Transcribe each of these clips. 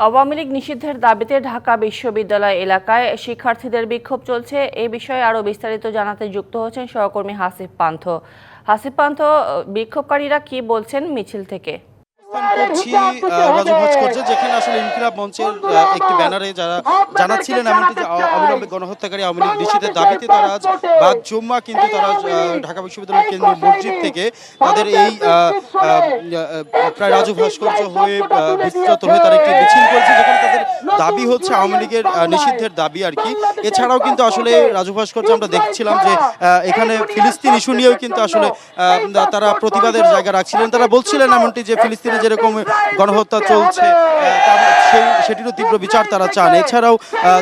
আওয়ামী লীগ নিষিদ্ধের দাবিতে ঢাকা বিশ্ববিদ্যালয় এলাকায় শিক্ষার্থীদের বিক্ষোভ চলছে। এই বিষয়ে আরও বিস্তারিত জানাতে যুক্ত হচ্ছেন সহকর্মী হাসিফ পান্থ। হাসিফ পান্থ, বিক্ষোভকারীরা কি বলছেন মিছিল থেকে? করছি রাজু ভাস্কর্য, যেখানে আসলে ইনকিলাব মঞ্চের একটি ব্যানারে যারা জানাচ্ছিলেন এমনকি যে অবিলম্বে গণহত্যাকারী আওয়ামী লীগ নিষিদ্ধের দাবিতে তারা আজ বাদ জুম্মা কিন্তু তারা ঢাকা বিশ্ববিদ্যালয়ের কেন্দ্রীয় মসজিদ থেকে তাদের এই প্রায় রাজু ভাস্কর্য হয়ে বিস্তৃত হয়ে তারা একটি মিছিল করেছে, যেখানে তাদের দাবি হচ্ছে আওয়ামী লীগের নিষিদ্ধের দাবি আর কি। এছাড়াও কিন্তু আসলে রাজু ভাস্কর্য আমরা দেখছিলাম যে এখানে ফিলিস্তিন ইস্যু নিয়েও কিন্তু আসলে তারা প্রতিবাদের জায়গা রাখছিলেন। তারা বলছিলেন এমনটি যে ফিলিস্তিনে যেরকম গণহত্যা চলছে সেটিরও তীব্র বিচার তারা চান। এছাড়াও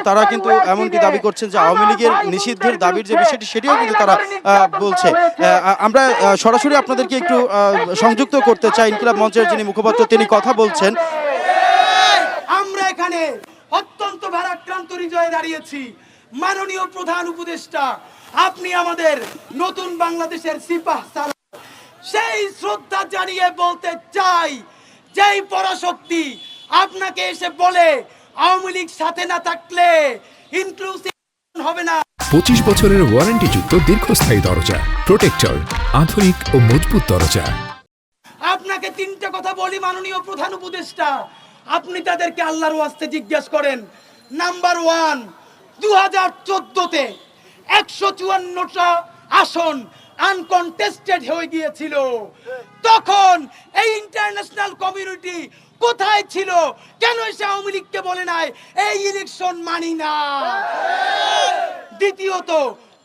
তারা কিন্তু এমনটি দাবি করছেন যে আওয়ামী লীগের নিষিদ্ধের দাবির যে বিষয়টি সেটিও কিন্তু তারা বলছে। আমরা সরাসরি আপনাদেরকে একটু সংযুক্ত করতে চাই। ইনকিলাব মঞ্চের যিনি মুখপাত্র তিনি কথা বলছেন। আমরা এখানে অত্যন্ত ভারাক্রান্ত হৃদয়ে দাঁড়িয়েছি। মাননীয় প্রধান উপদেষ্টা, আপনি আমাদের নতুন বাংলাদেশের সিপাহ সালার, সেই শ্রদ্ধা জানিয়ে বলতে চাই, যেই পরাশক্তি আপনাকে এসে বলে আওয়ামী লীগ সাথে না থাকলে ইনক্লুসিভ হবে না। 25 বছরের ওয়ারেন্টিযুক্ত দীর্ঘস্থায়ী দরজা প্রোটেক্টর, আধুনিক ও মজবুত দরজা। আপনাকে তিনটা কথা বলি মাননীয় প্রধান উপদেষ্টা, আপনি তাদেরকে আল্লাহর ওয়াস্তে জিজ্ঞেস করেন। নাম্বার 1, 2014-তে 154টা আসন আনকনটেস্টেড হয়ে গিয়েছিল। তখন এই ইন্টারন্যাশনাল কমিউনিটি কোথায় ছিল? কেন এসে আওয়ামী লীগকে বলে নাই এই ইলেকশন মানি না? দ্বিতীয়ত,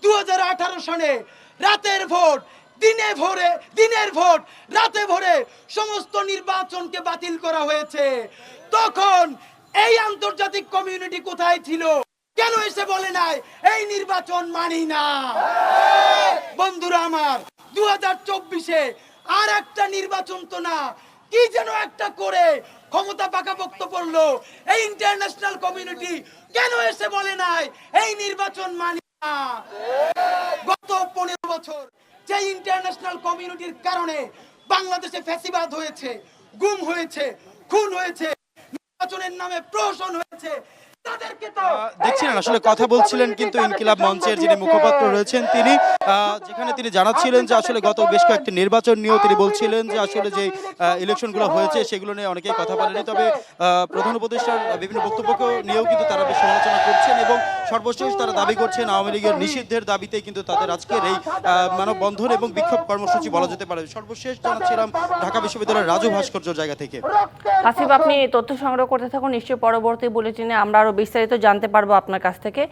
2018 সনে রাতের ভোট দিনের ভোট রাতে ভোরে সমস্ত নির্বাচনকে বাতিল করা হয়েছে। তখন এই আন্তর্জাতিক কমিউনিটি কোথায় ছিল? কেন এসে বলে নাই এই নির্বাচন মানি না? বন্ধুরা আমার, 2024-এ আর একটা নির্বাচন তো না, কি যেন একটা করে ক্ষমতা পাকাপোক্ত করলো। এই ইন্টারন্যাশনাল কমিউনিটি কেন এসে বলে নাই এই নির্বাচন মানি না? গত 15 বছর যে ইন্টারন্যাশনাল কমিউনিটির কারণে বাংলাদেশে ফ্যাসিবাদ হয়েছে, গুম হয়েছে, খুন হয়েছে, নির্বাচনের নামে প্রহসন হয়েছে, দেখছিলেন আসলে কথা বলছিলেন কিন্তু ইনকিলাব মঞ্চের যিনি মুখপাত্র রয়েছেন তিনি, যেখানে তিনি জানাচ্ছিলেন যে আসলে গত বেশ কয়েকটি নির্বাচন নিয়েও তিনি বলছিলেন যে আসলে যে ইলেকশনগুলো হয়েছে সেগুলো নিয়ে অনেকেই কথা বলেনি। তবে প্রধান উপদেষ্টার বিভিন্ন বক্তব্যকে নিয়েও কিন্তু তারা বেশ সমালোচনা করছেন এবং সর্বশেষ তারা দাবি করছেন আওয়ামী লীগের নিষিদ্ধের দাবিতেই কিন্তু তাদের আজকের এই মানববন্ধন এবং বিক্ষোভ কর্মসূচি বলা যেতে পারে। সর্বশেষ জানাচ্ছিলাম ঢাকা বিশ্ববিদ্যালয়ের রাজু ভাস্কর্য জায়গা থেকে। আসিফ, আপনি তথ্য সংগ্রহ করতে থাকুন, নিশ্চয়ই পরবর্তী বুলেটিনে আমরা আরো বিস্তারিত জানতে পারবো আপনার কাছ থেকে।